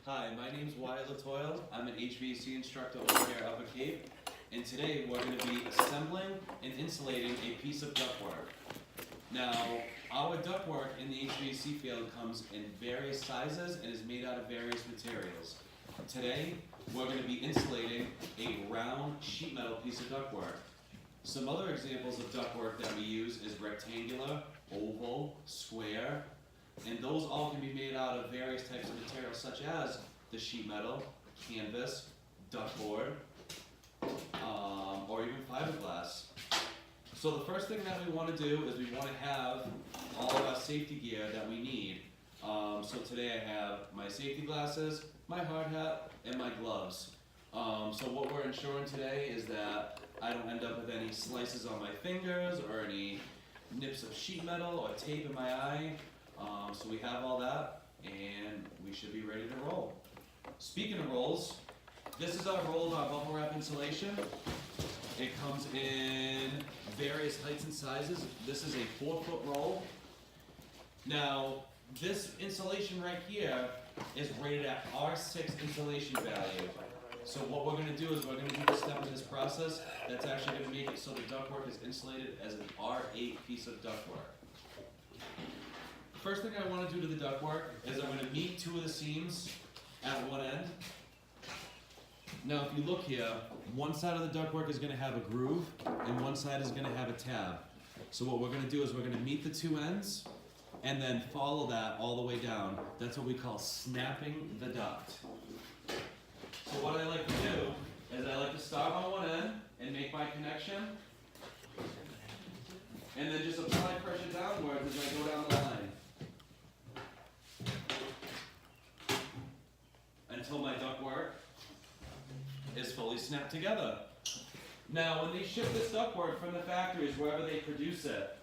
Hi, my name's Wyatt Latoyle. I'm an HVAC instructor over here at Upper Cape, and today we're going to be assembling and insulating a piece of ductwork. Now, our ductwork in the HVAC field comes in various sizes and is made out of various materials. Today, we're going to be insulating a round sheet metal piece of ductwork. Some other examples of ductwork that we use is rectangular, oval, square, and those all can be made out of various types of materials such as the sheet metal, canvas, ductboard, or even fiberglass. So the first thing that we want to do is we want to have all of our safety gear that we need. So today I have my safety glasses, my hard hat, and my gloves. So what we're ensuring today is that I don't end up with any slices on my fingers or any nips of sheet metal or tape in my eye. So we have all that, and we should be ready to roll. Speaking of rolls, this is our roll of our bubble wrap insulation. It comes in various heights and sizes. This is a 4-foot roll. Now, this insulation right here is rated at R6 insulation value. So what we're going to do is we're going to do the step in this process that's actually going to make it so the ductwork is insulated as an R8 piece of ductwork. First thing I want to do to the ductwork is I'm going to meet 2 of the seams at one end. Now if you look here, one side of the ductwork is going to have a groove and one side is going to have a tab. So what we're going to do is we're going to meet the 2 ends and then follow that all the way down. That's what we call snapping the duct. So what I like to do is I like to start on one end and make my connection and then just apply pressure downwards as I go down the line until my ductwork is fully snapped together. Now when they ship this ductwork from the factories, wherever they produce it,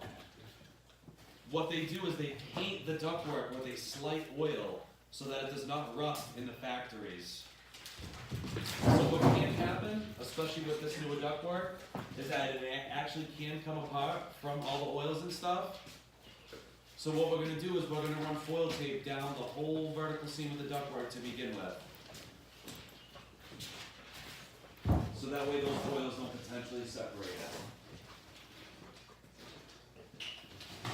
what they do is they paint the ductwork with a slight oil so that it does not rust in the factories. So what can happen, especially with this newer ductwork, is that it actually can come apart from all the oils and stuff. So what we're going to do is we're going to run foil tape down the whole vertical seam of the ductwork to begin with. So that way those oils don't potentially separate it.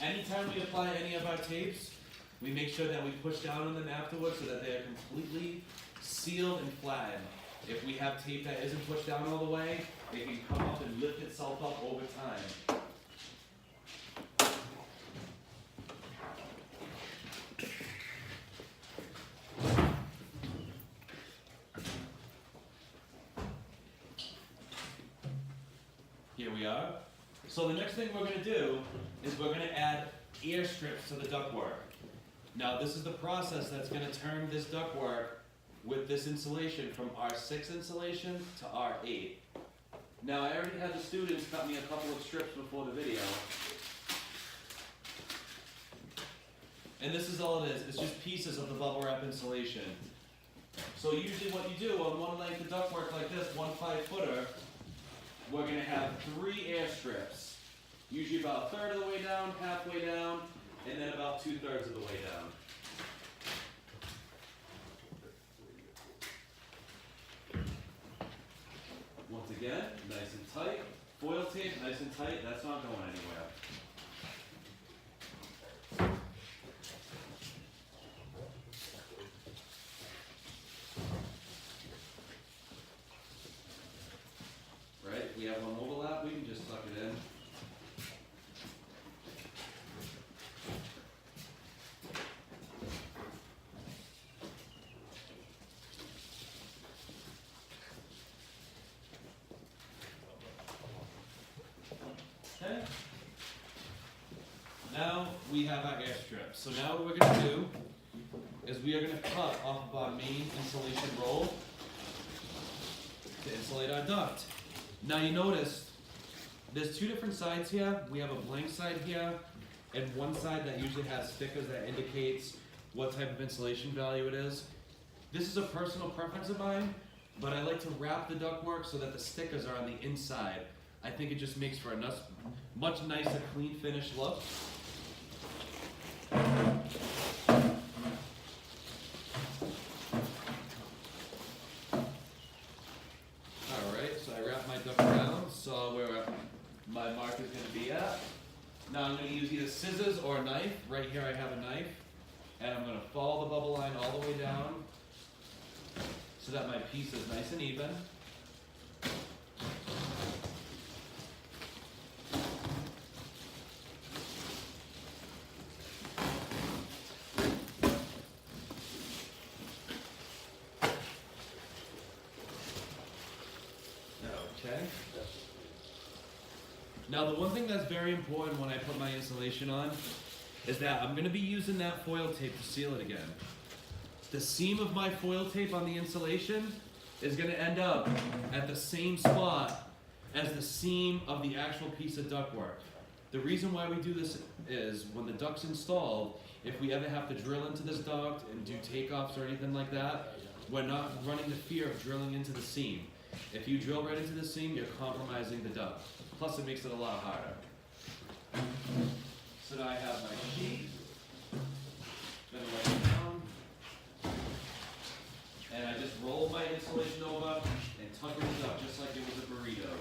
Anytime we apply any of our tapes, we make sure that we push down on them afterwards so that they are completely sealed and flattened. If we have tape that isn't pushed down all the way, it can come up and lift itself up over time. Here we are. So the next thing we're going to do is we're going to add air strips to the ductwork. Now this is the process that's going to turn this ductwork with this insulation from R6 insulation to R8. Now I already had the students cut me a couple of strips before the video. And this is all it is. It's just pieces of the bubble wrap insulation. So usually what you do on one length of ductwork like this, one 5-footer, we're going to have 3 air strips. Usually about 1/3 of the way down, halfway down, and then about 2/3 of the way down. Once again, nice and tight. Foil tape, nice and tight. That's not going anywhere. Right? We have one overlap. We can just tuck it in. Okay. Now we have our air strips. So now what we're going to do is we are going to cut off of our main insulation roll to insulate our duct. Now you notice there's 2 different sides here. We have a blank side here and one side that usually has stickers that indicates what type of insulation value it is. This is a personal preference of mine, but I like to wrap the ductwork so that the stickers are on the inside. I think it just makes for a much nicer, clean finished look. or a knife. Right here I have a knife, and I'm gonna follow the bubble line all the way down so that my piece is nice and even. Okay. Now the one thing that's very important when I put my insulation on is that I'm going to be using that foil tape to seal it again. The seam of my foil tape on the insulation is going to end up at the same spot as the seam of the actual piece of ductwork. The reason why we do this is when the duct's installed, if we ever have to drill into this duct and do takeoffs or anything like that, we're not running the fear of drilling into the seam. If you drill right into the seam, you're compromising the duct. Plus, it makes it a lot harder. So now I have my sheet. Gonna lay it down. And I just roll my insulation over and tuck it up just like it was a burrito.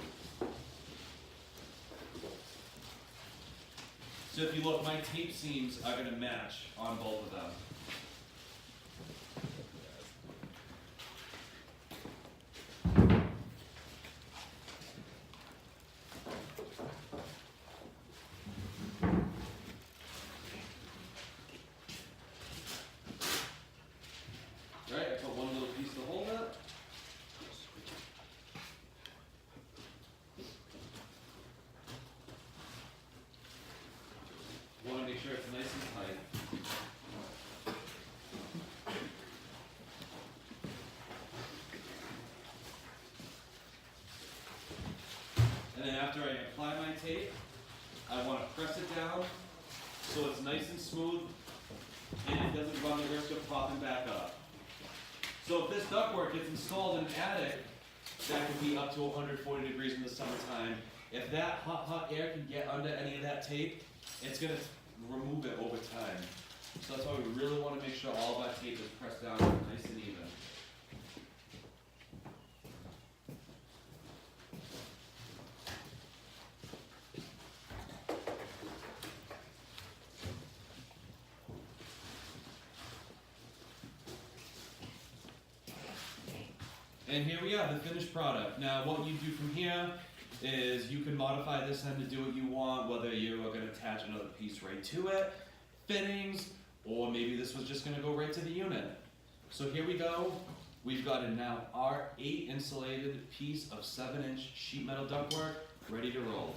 So if you look, my tape seams are gonna match on both of them. Right, I put one little piece to hold it. Want to make sure it's nice and tight. And then after I apply my tape, I want to press it down so it's nice and smooth and it doesn't run the risk of popping back up. So if this ductwork gets installed in an attic, that could be up to 140 degrees in the summertime. If that hot air can get under any of that tape, it's going to remove it over time. So that's why we really want to make sure all of our tape is pressed down nice and even. And here we have the finished product. Now what you do from here is you can modify this end to do what you want, whether you are going to attach another piece right to it, fittings, or maybe this was just going to go right to the unit. So here we go. We've got a now R8 insulated piece of 7-inch sheet metal ductwork ready to roll.